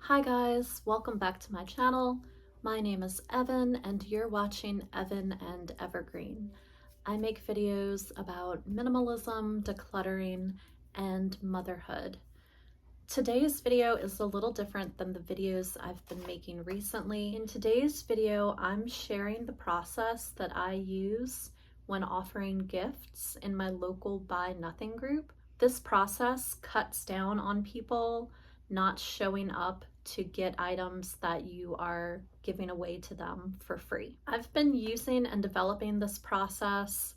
Hi guys, welcome back to my channel. My name is Evan and you're watching Evan and Evergreen. I make videos about minimalism, decluttering, and motherhood. Today's video is a little different than the videos I've been making recently. In today's video, I'm sharing the process that I use when offering gifts in my local Buy Nothing group. This process cuts down on people not showing up to get items that you are giving away to them for free. I've been using and developing this process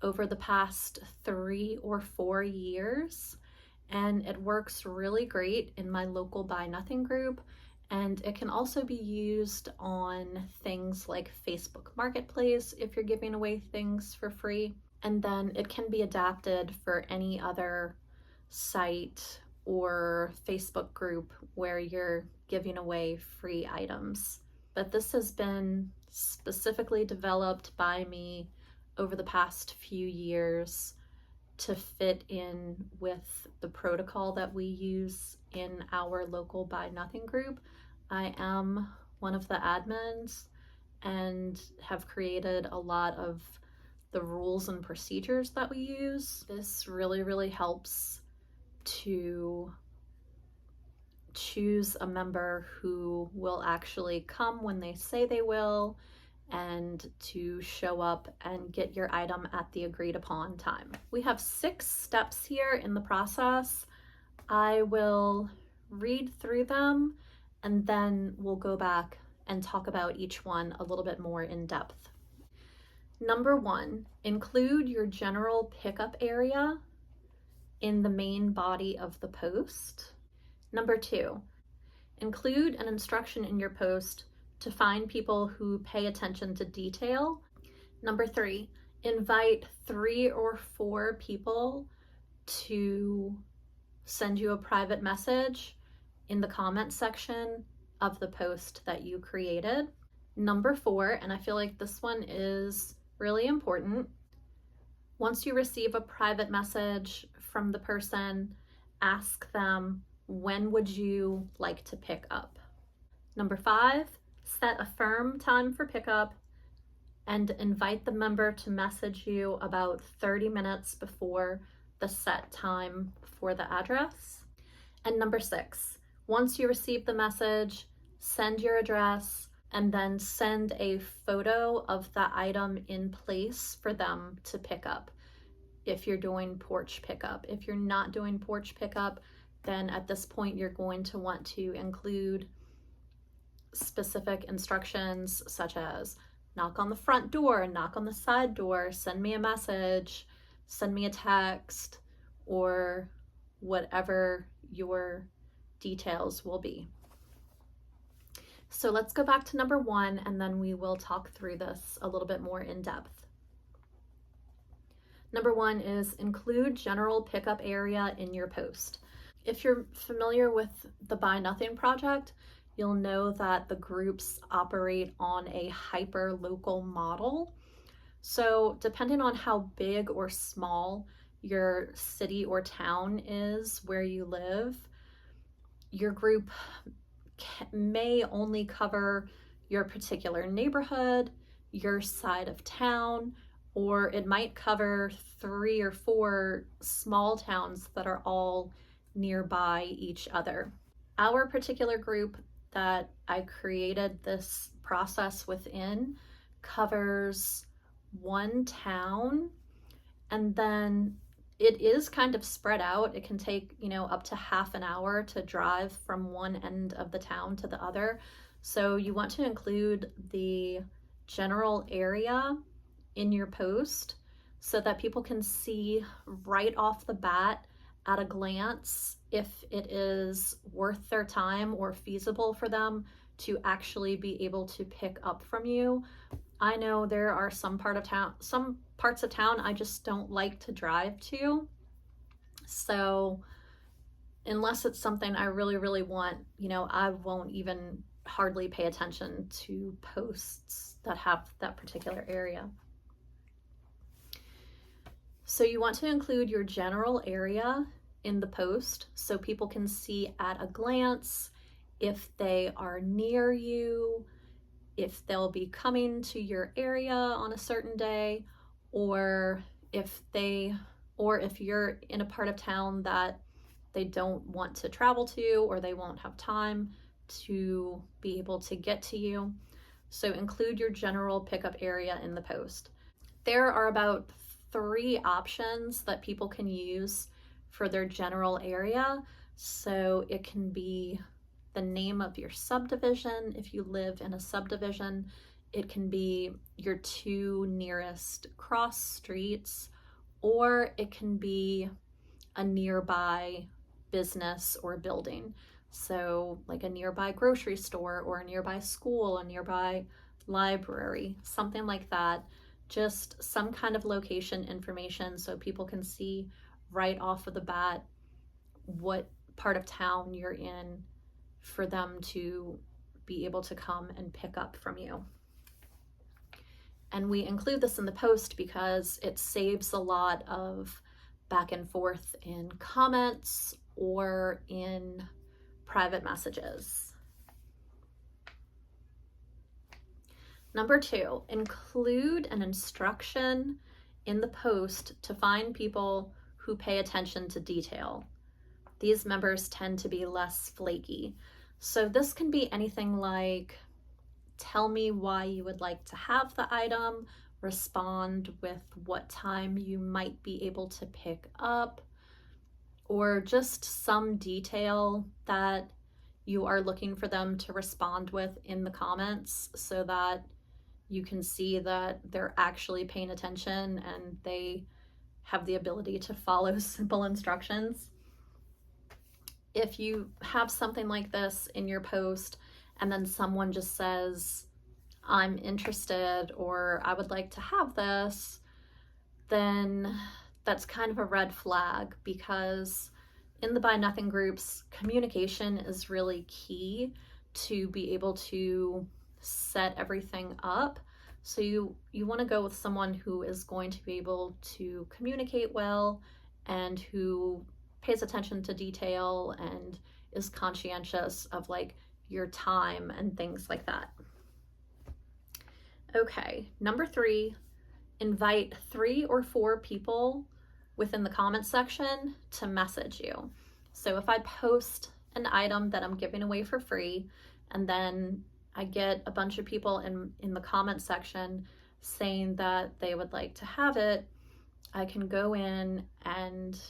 over the past 3 or 4 years, and it works really great in my local Buy Nothing group, and it can also be used on things like Facebook Marketplace if you're giving away things for free, and then it can be adapted for any other site or Facebook group where you're giving away free items. But this has been specifically developed by me over the past few years to fit in with the protocol that we use in our local Buy Nothing group. I am one of the admins and have created a lot of the rules and procedures that we use. This really helps to choose a member who will actually come when they say they will, and to show up and get your item at the agreed upon time. We have 6 steps here in the process. I will read through them and then we'll go back and talk about each one a little bit more in depth. Number 1, include your general pickup area in the main body of the post. Number 2, include an instruction in your post to find people who pay attention to detail. Number 3, invite 3 or 4 people to send you a private message in the comment section of the post that you created. Number 4, and I feel like this one is really important, once you receive a private message from the person, ask them, when would you like to pick up? Number 5, set a firm time for pickup and invite the member to message you about 30 minutes before the set time for the address. And number 6, once you receive the message, send your address and then send a photo of the item in place for them to pick up if you're doing porch pickup. If you're not doing porch pickup, then at this point you're going to want to include specific instructions such as knock on the front door, knock on the side door, send me a message, send me a text, or whatever your details will be. So let's go back to number 1 and then we will talk through this a little bit more in depth. Number 1 is include general pickup area in your post. If you're familiar with the Buy Nothing project, you'll know that the groups operate on a hyper-local model. So depending on how big or small your city or town is where you live, your group may only cover your particular neighborhood, your side of town, or it might cover 3 or 4 small towns that are all nearby each other. Our particular group that I created this process within covers 1 town, and then it is kind of spread out. It can take, up to half an hour to drive from one end of the town to the other. So you want to include the general area in your post so that people can see right off the bat at a glance if it is worth their time or feasible for them to actually be able to pick up from you. I know there are some parts of town I just don't like to drive to. So unless it's something I really want, I won't even hardly pay attention to posts that have that particular area. So you want to include your general area in the post so people can see at a glance if they are near you, if they'll be coming to your area on a certain day, or if you're in a part of town that they don't want to travel to, or they won't have time to be able to get to you. So include your general pickup area in the post. There are about 3 options that people can use for their general area. So it can be the name of your subdivision if you live in a subdivision. It can be your 2 nearest cross streets, or it can be a nearby business or building. So like a nearby grocery store or a nearby school, a nearby library, something like that. Just some kind of location information so people can see right off of the bat what part of town you're in for them to be able to come and pick up from you. And we include this in the post because it saves a lot of back and forth in comments or in private messages. Number 2, include an instruction in the post to find people who pay attention to detail. These members tend to be less flaky. So this can be anything like, tell me why you would like to have the item, respond with what time you might be able to pick up, or just some detail that you are looking for them to respond with in the comments so that you can see that they're actually paying attention and they have the ability to follow simple instructions. If you have something like this in your post and then someone just says, I'm interested, or I would like to have this, then that's kind of a red flag, because in the Buy Nothing groups, communication is really key to be able to set everything up. So you want to go with someone who is going to be able to communicate well and who pays attention to detail and is conscientious of like your time and things like that. Okay, number 3, invite 3 or 4 people within the comment section to message you. So if I post an item that I'm giving away for free, and then I get a bunch of people in the comment section saying that they would like to have it, I can go in and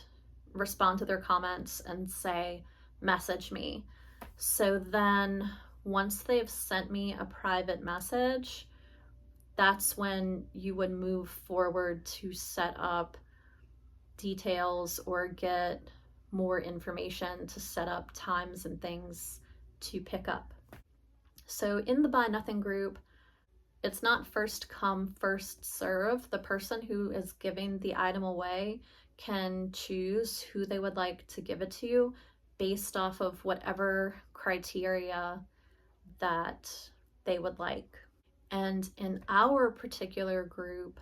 respond to their comments and say, message me. So then once they've sent me a private message, that's when you would move forward to set up details or get more information to set up times and things to pick up. So in the Buy Nothing group, it's not first come, first serve. The person who is giving the item away can choose who they would like to give it to based off of whatever criteria that they would like. And in our particular group,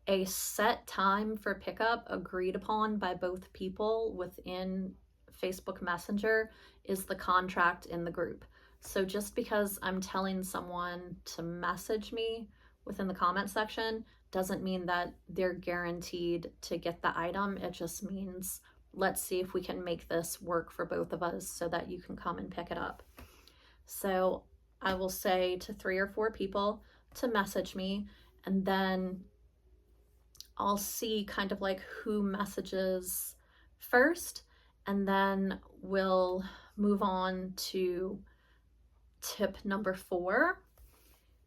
a set time for pickup agreed upon by both people within Facebook Messenger is the contract in the group. So just because I'm telling someone to message me within the comment section doesn't mean that they're guaranteed to get the item. It just means, let's see if we can make this work for both of us so that you can come and pick it up. So I will say to 3 or 4 people to message me, and then I'll see kind of like who messages first, and then we'll move on to tip number 4,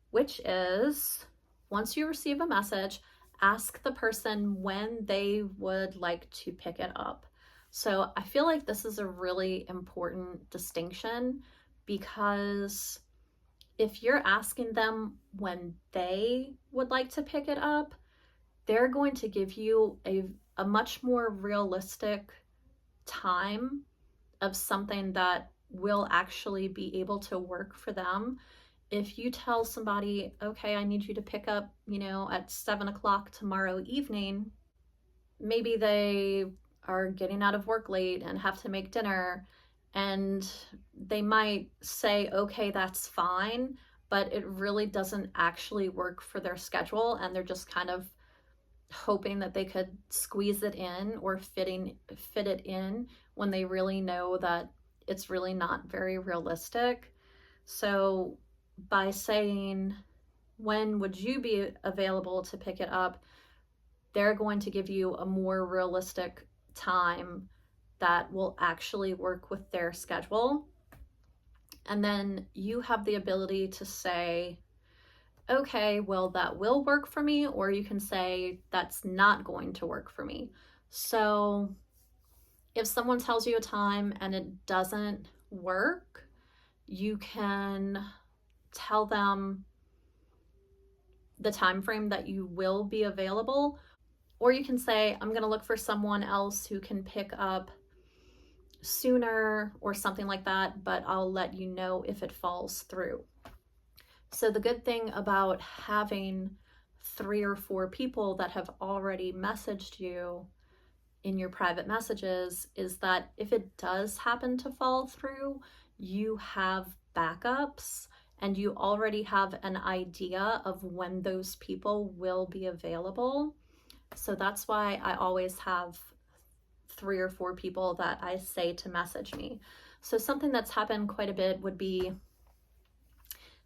which is, once you receive a message, ask the person when they would like to pick it up. So I feel like this is a really important distinction, because if you're asking them when they would like to pick it up, they're going to give you a much more realistic time of something that will actually be able to work for them. If you tell somebody, okay, I need you to pick up, at 7 o'clock tomorrow evening, maybe they are getting out of work late and have to make dinner, and they might say, okay, that's fine, but it really doesn't actually work for their schedule, and they're just kind of hoping that they could squeeze it in or fit it in when they really know that it's really not very realistic. So by saying, when would you be available to pick it up, they're going to give you a more realistic time that will actually work with their schedule. And then you have the ability to say, okay, well, that will work for me, or you can say, that's not going to work for me. So if someone tells you a time and it doesn't work, you can tell them the time frame that you will be available, or you can say, I'm going to look for someone else who can pick up sooner or something like that, but I'll let you know if it falls through. So the good thing about having 3 or 4 people that have already messaged you in your private messages is that if it does happen to fall through, you have backups and you already have an idea of when those people will be available. So that's why I always have 3 or 4 people that I say to message me. So something that's happened quite a bit would be,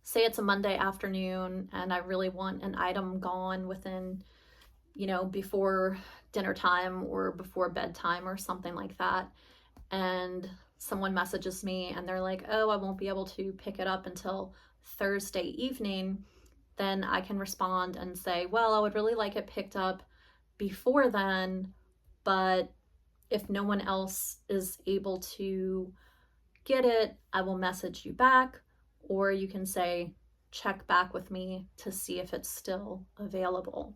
say it's a Monday afternoon and I really want an item gone within, before dinner time or before bedtime or something like that. And someone messages me and they're like, oh, I won't be able to pick it up until Thursday evening. Then I can respond and say, well, I would really like it picked up before then, but if no one else is able to get it, I will message you back. Or you can say, check back with me to see if it's still available.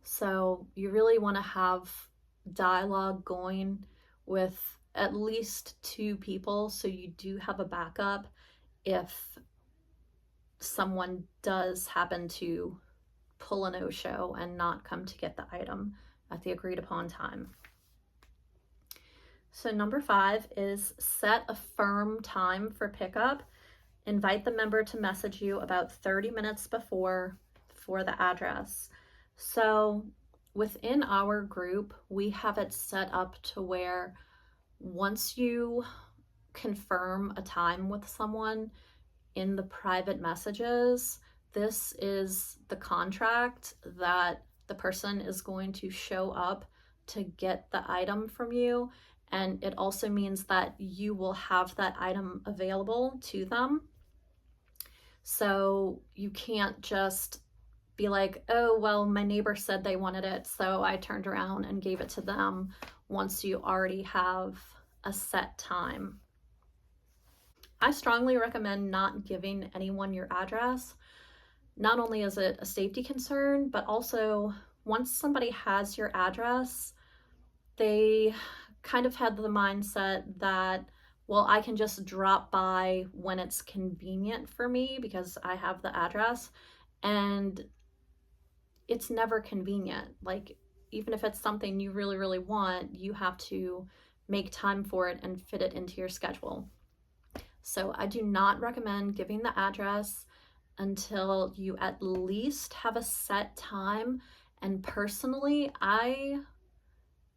So you really want to have dialogue going with at least 2 people, so you do have a backup if someone does happen to pull a no-show and not come to get the item at the agreed upon time. So number 5 is set a firm time for pickup. Invite the member to message you about 30 minutes before for the address. So within our group, we have it set up to where once you confirm a time with someone in the private messages, this is the contract that the person is going to show up to get the item from you. And it also means that you will have that item available to them. So you can't just be like, oh, well, my neighbor said they wanted it, so I turned around and gave it to them, once you already have a set time. I strongly recommend not giving anyone your address. Not only is it a safety concern, but also once somebody has your address, they kind of had the mindset that, well, I can just drop by when it's convenient for me because I have the address, and it's never convenient. Like, even if it's something you really, really want, you have to make time for it and fit it into your schedule. So I do not recommend giving the address until you at least have a set time. And personally,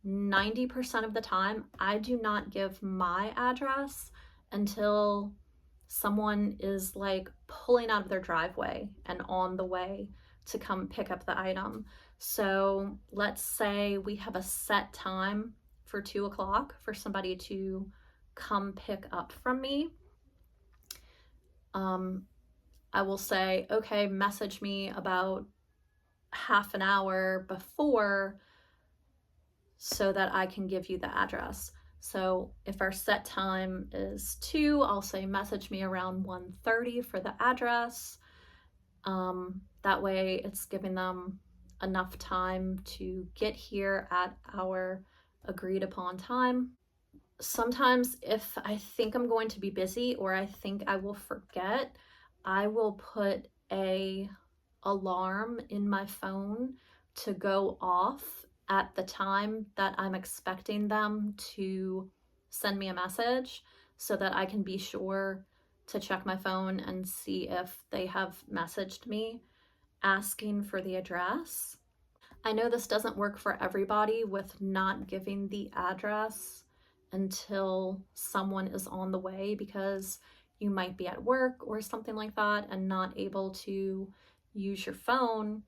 90% of the time, I do not give my address until someone is like pulling out of their driveway and on the way to come pick up the item. So let's say we have a set time for 2 o'clock for somebody to come pick up from me. I will say, okay, message me about half an hour before so that I can give you the address. So if our set time is 2, I'll say message me around 1:30 for the address. That way it's giving them enough time to get here at our agreed upon time. Sometimes if I think I'm going to be busy or I think I will forget, I will put a alarm in my phone to go off at the time that I'm expecting them to send me a message so that I can be sure to check my phone and see if they have messaged me asking for the address. I know this doesn't work for everybody with not giving the address until someone is on the way, because you might be at work or something like that and not able to use your phone,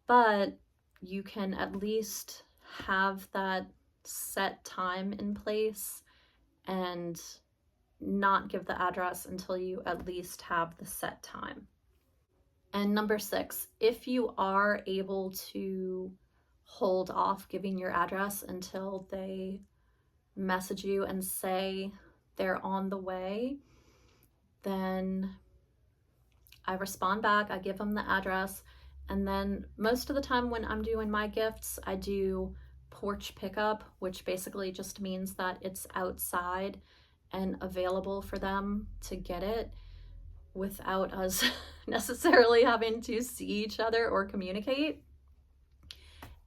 but you can at least have that set time in place and not give the address until you at least have the set time. And number 6, if you are able to hold off giving your address until they message you and say they're on the way, then I respond back, I give them the address, and then most of the time when I'm doing my gifts, I do porch pickup, which basically just means that it's outside and available for them to get it without us necessarily having to see each other or communicate.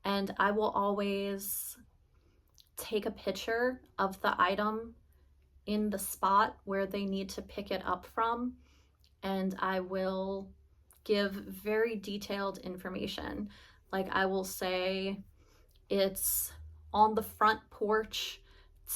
And I will always take a picture of the item in the spot where they need to pick it up from, and I will give very detailed information. Like I will say it's on the front porch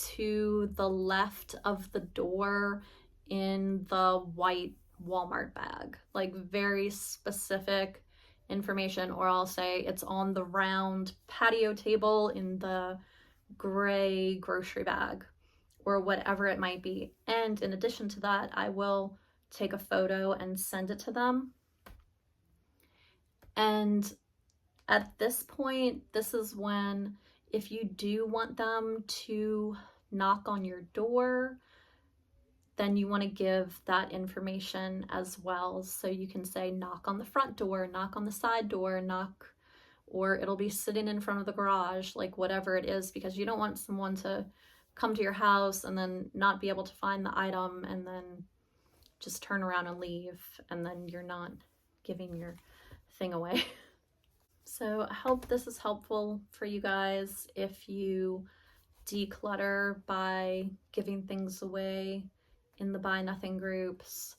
to the left of the door in the white Walmart bag, like very specific information. Or I'll say it's on the round patio table in the gray grocery bag, or whatever it might be. And in addition to that, I will take a photo and send it to them. And at this point, this is when, if you do want them to knock on your door, then you want to give that information as well. So you can say knock on the front door, knock on the side door, knock, or it'll be sitting in front of the garage, like whatever it is, because you don't want someone to come to your house and then not be able to find the item and then just turn around and leave, and then you're not giving your thing away. So I hope this is helpful for you guys if you declutter by giving things away in the Buy Nothing groups.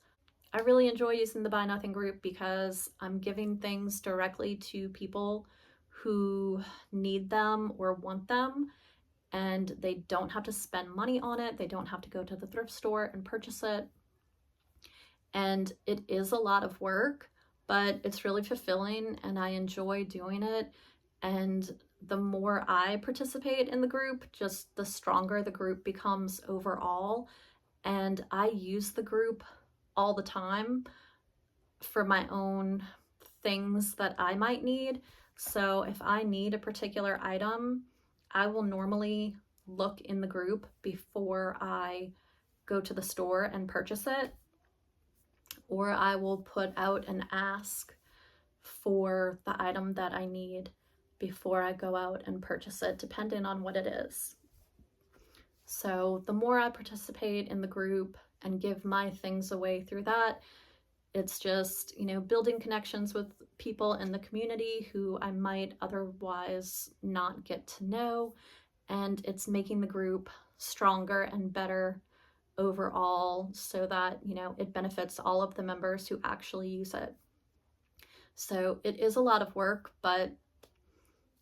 I really enjoy using the Buy Nothing group because I'm giving things directly to people who need them or want them, and they don't have to spend money on it. They don't have to go to the thrift store and purchase it. And it is a lot of work, but it's really fulfilling and I enjoy doing it. And the more I participate in the group, just the stronger the group becomes overall. And I use the group all the time for my own things that I might need. So if I need a particular item, I will normally look in the group before I go to the store and purchase it, or I will put out an ask for the item that I need before I go out and purchase it, depending on what it is. So the more I participate in the group and give my things away through that, it's just, you know, building connections with people in the community who I might otherwise not get to know, and it's making the group stronger and better overall so that, you know, it benefits all of the members who actually use it. So it is a lot of work, but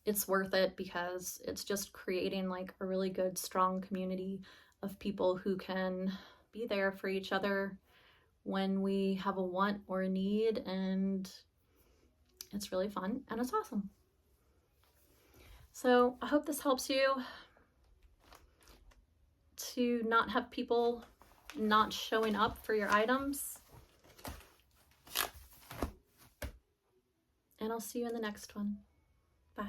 it's worth it because it's just creating like a really good, strong community of people who can be there for each other when we have a want or a need, and it's really fun and it's awesome. So I hope this helps you to not have people not showing up for your items. And I'll see you in the next one. Bye.